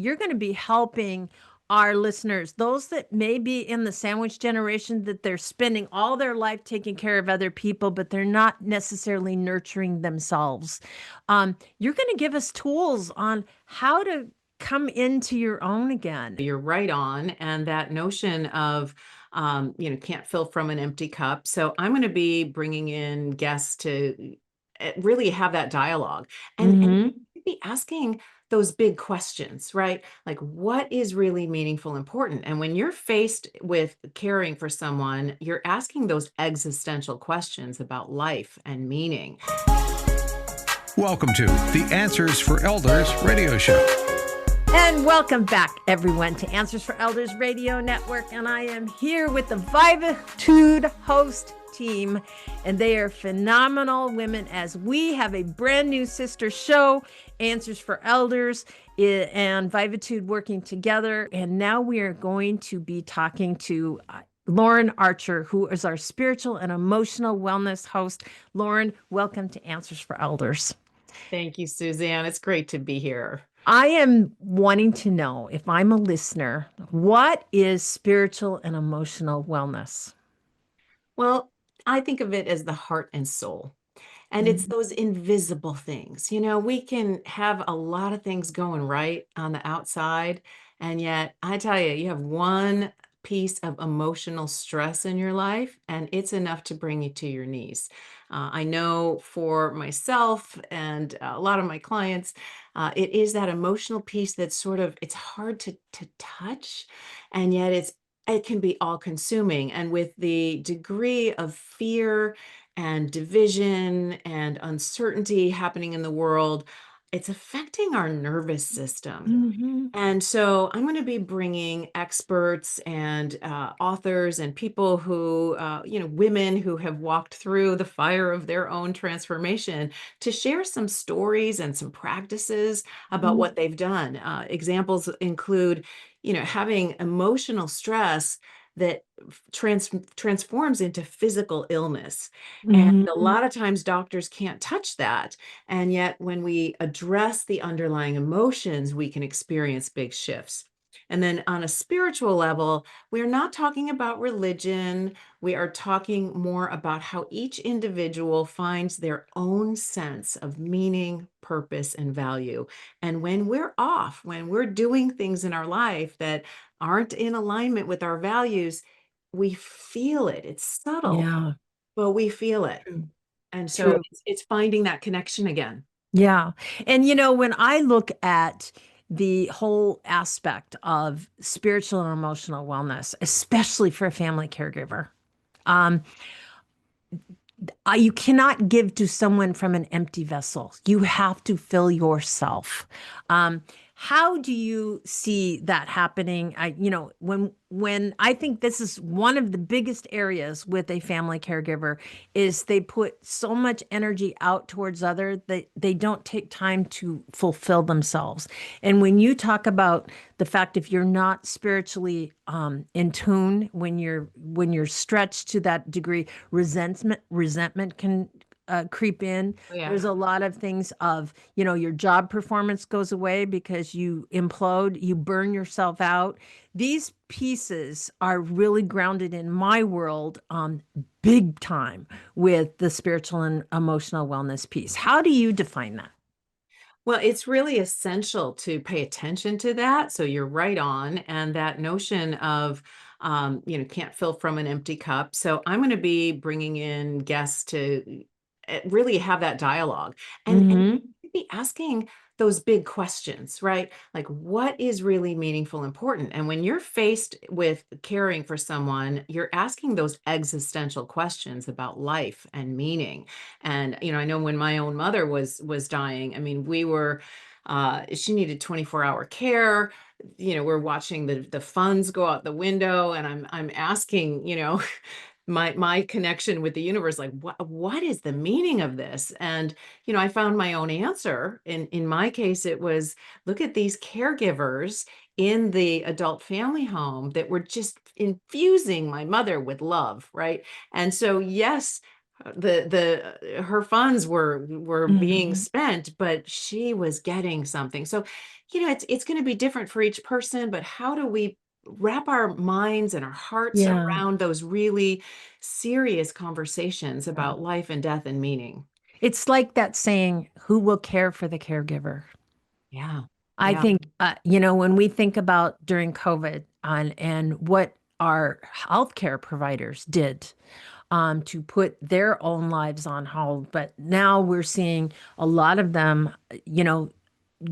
You're going to be helping our listeners, those that may be in the sandwich generation, that they're spending all their life taking care of other people, but they're not necessarily nurturing themselves. You're going to give us tools on how to come into your own again. You're right on. And that notion of, can't fill from an empty cup. So I'm going to be bringing in guests to really have that dialogue and Mm-hmm. be asking those big questions, right? Like, what is really meaningful, important? And when you're faced with caring for someone, you're asking those existential questions about life and meaning. Welcome to the Answers for Elders radio show. And welcome back, everyone, to Answers for Elders Radio Network. And I am here with the Vivatude host team, and they are phenomenal women, as we have a brand new sister show, Answers for Elders and Vivatude working together. And now we are going to be talking to Lauren Archer, who is our spiritual and emotional wellness host. Lauren, welcome to Answers for Elders. Thank you, Suzanne. It's great to be here. I am wanting to know, if I'm a listener, what is spiritual and emotional wellness? Well, I think of it as the heart and soul. And it's those invisible things. We can have a lot of things going right on the outside. And yet, I tell you, you have one piece of emotional stress in your life, and it's enough to bring you to your knees. I know for myself and a lot of my clients, it is that emotional piece that's it's hard to touch, and yet it can be all consuming. And with the degree of fear and division and uncertainty happening in the world, it's affecting our nervous system. Mm-hmm. And so I'm going to be bringing experts and authors and people who, women who have walked through the fire of their own transformation to share some stories and some practices about what they've done. Examples include, having emotional stress that transforms into physical illness. And a Mm-hmm. lot of times doctors can't touch that. And yet when we address the underlying emotions, we can experience big shifts. And then on a spiritual level, we're not talking about religion. We are talking more about how each individual finds their own sense of meaning, purpose, and value. And when we're off, when we're doing things in our life that aren't in alignment with our values, we feel it. It's subtle, Yeah. but we feel it. True. And so True. it's finding that connection again. Yeah. And when I look at the whole aspect of spiritual and emotional wellness, especially for a family caregiver, um, you cannot give to someone from an empty vessel. You have to fill yourself. How do you see that happening? When I think this is one of the biggest areas with a family caregiver is they put so much energy out towards other that they don't take time to fulfill themselves. And when you talk about the fact, if you're not spiritually in tune, when you're stretched to that degree, resentment can creep in. Oh, yeah. There's a lot of things of, your job performance goes away because you implode, you burn yourself out. These pieces are really grounded in my world big time with the spiritual and emotional wellness piece. How do you define that? Well, it's really essential to pay attention to that. So you're right on. And that notion of, can't fill from an empty cup. So I'm going to be bringing in guests to really have that dialogue and Mm-hmm. be asking those big questions, right? Like, what is really meaningful, important? And when you're faced with caring for someone, you're asking those existential questions about life and meaning. And, I know when my own mother was dying, I mean, she needed 24-hour care. We're watching the funds go out the window, and I'm asking, my connection with the universe, like, what is the meaning of this? And I found my own answer. In my case, it was, look at these caregivers in the adult family home that were just infusing my mother with love, right? And so yes, her funds were being Mhm. spent, but she was getting something. So, it's going to be different for each person, but how do we wrap our minds and our hearts Yeah. around those really serious conversations Yeah. about life and death and meaning? It's like that saying, who will care for the caregiver? Yeah. I Yeah. think, when we think about during COVID and what our healthcare providers did to put their own lives on hold, but now we're seeing a lot of them,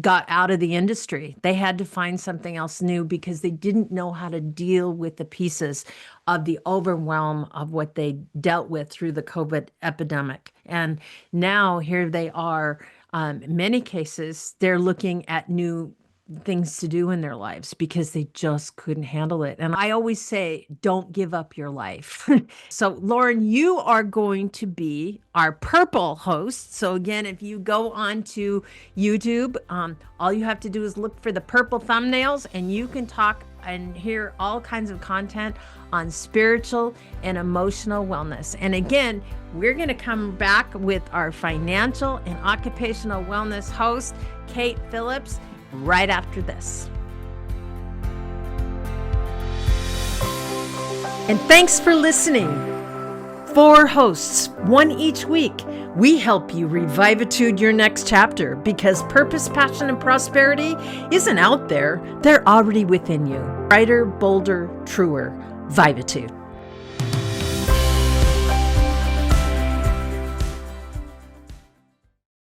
got out of the industry. They had to find something else new because they didn't know how to deal with the pieces of the overwhelm of what they dealt with through the COVID epidemic. And now here they are. In many cases, they're looking at new things to do in their lives because they just couldn't handle it. And I always say, don't give up your life. So, Lauren, you are going to be our purple host. So, again, if you go on to YouTube, all you have to do is look for the purple thumbnails and you can talk and hear all kinds of content on spiritual and emotional wellness. And again, we're going to come back with our financial and occupational wellness host, Kate Phillips, right after this. And thanks for listening. 4 hosts, 1 each week. We help you revivatude your next chapter because purpose, passion, and prosperity isn't out there. They're already within you. Brighter, bolder, truer. Vivatude.